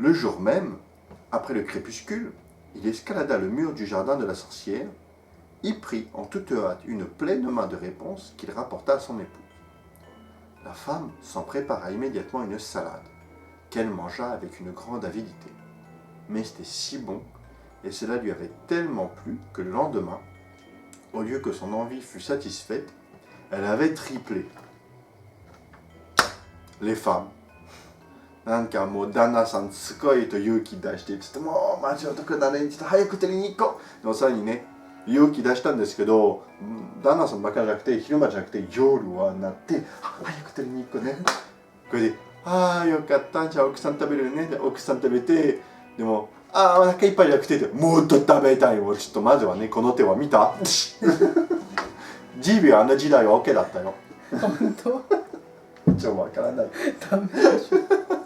Le jour même, après le crépuscule, il escalada le mur du jardin de la sorcière, y prit en toute hâte une pleine main de réponses qu'il rapporta à son épouse. La femme s'en prépara immédiatement une salade, qu'elle mangea avec une grande avidité. Mais c'était si bon, et cela lui avait tellement plu que le lendemain, au lieu que son envie fût satisfaite, elle avait triplé. Les femmes. なんかもう旦那さんすごいと勇気出してちょっともうマジ男だねちょっと早く取りに行こうでもさらにね勇気出したんですけど旦那さんばっかりじゃなくて昼間じゃなくて夜はなって早く取りに行こうねこれでああよかったじゃあ奥さん食べるねで奥さん食べてでもああお腹いっぱいじゃなくてもっと食べたいもうちょっとまずはねこの手は見たジビはあの時代は OK だったよ本当ちょっとわからないダメでしょ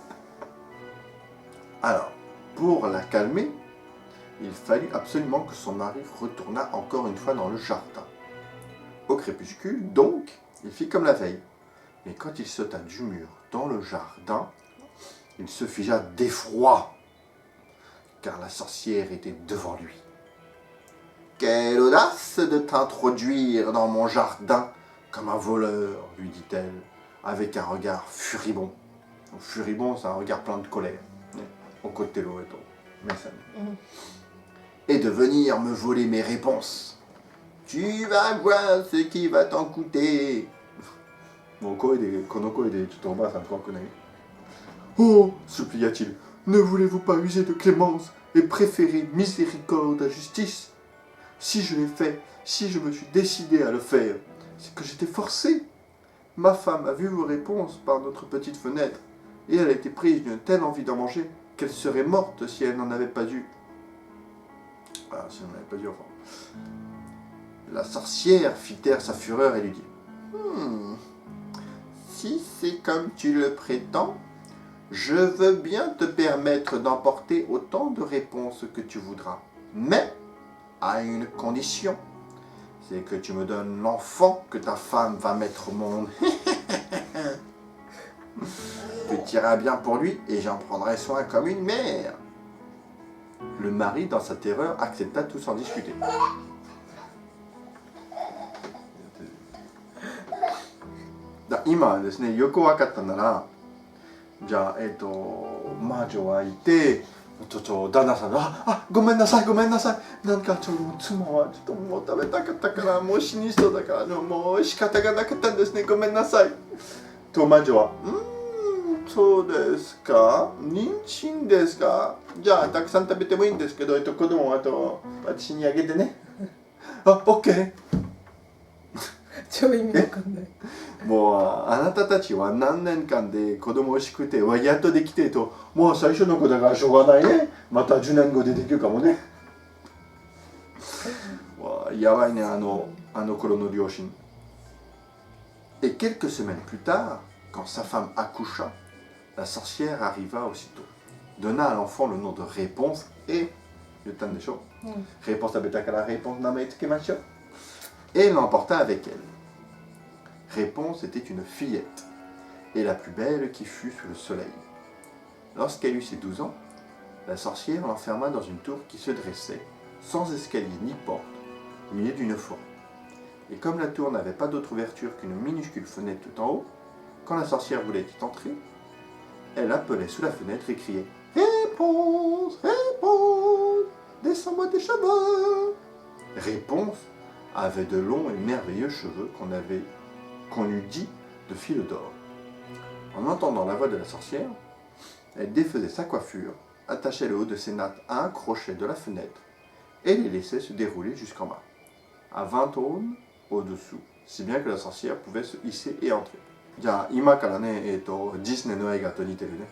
Alors, pour la calmer, il fallut absolument que son mari retournât encore une fois dans le jardin. Au crépuscule, donc, il fit comme la veille. Mais quand il sauta du mur dans le jardin, il se figea d'effroi, car la sorcière était devant lui. « Quelle audace de t'introduire dans mon jardin comme un voleur, lui dit-elle, avec un regard furibond. Furibond, c'est un regard plein de colère. Et de venir me voler mes réponses. Tu vas voir ce qui va t'en coûter. Oh, supplia-t-il, ne voulez-vous pas user de clémence et préférer miséricorde à justice? Si je l'ai fait, si je me suis décidé à le faire, c'est que j'étais forcé. Ma femme a vu vos réponses par notre petite fenêtre et elle a été prise d'une telle envie d'en manger qu'elle serait morte si elle n'en avait pas eu. Ah, si elle n'en avait pas eu, enfin. La sorcière fit taire sa fureur et lui dit si c'est comme tu le prétends, je veux bien te permettre d'emporter autant de réponses que tu voudras. Mais à une condition, c'est que tu me donnes l'enfant que ta femme va mettre au monde. Tu tireras bien pour lui et j'en prendrai soin comme une mère. Le mari, dans sa terreur, accepta tout sans discuter. Ima ですね、よく分かったなら、じゃあ、魔女はいて、旦那さんが、ごめんなさい、ごめんなさい。なんか妻はちょっともう食べたかったから、もう死にそうだから、もう仕方がなかったんですね、ごめんなさい。と魔女は、そうですか、妊娠ですか。じゃあ、たくさん食べてもいいんですけど、子供は私にあげてね。OK。超意味わかんない。もうあなたたちは何年間で子供欲しくてやっとできてともう最初の子だからしょうがないねまた10年後でできるかもねやばいねあの頃の両親 Et quelques semaines plus tard, quand sa femme accoucha, la sorcière arriva aussitôt, donna à l'enfant le nom de Réponse et Réponse et l'emporta avec elle. Réponse était une fillette, et la plus belle qui fut sous le soleil. Lorsqu'elle eut ses 12 ans, la sorcière l'enferma dans une tour qui se dressait, sans escalier ni porte, au milieu d'une forêt. Et comme la tour n'avait pas d'autre ouverture qu'une minuscule fenêtre tout en haut, quand la sorcière voulait y entrer, elle appelait sous la fenêtre et criait « Réponse, réponse, descends-moi tes cheveux !» Réponse avait de longs et merveilleux cheveux qu'on eût dit de fil d'or. En entendant la voix de la sorcière, elle défaisait sa coiffure, attachait le haut de ses nattes à un crochet de la fenêtre et les laissait se dérouler jusqu'en bas, à 20 aunes au-dessous, si bien que la sorcière pouvait se hisser et entrer. じゃあ今からね、Disneyの映画と似てるね。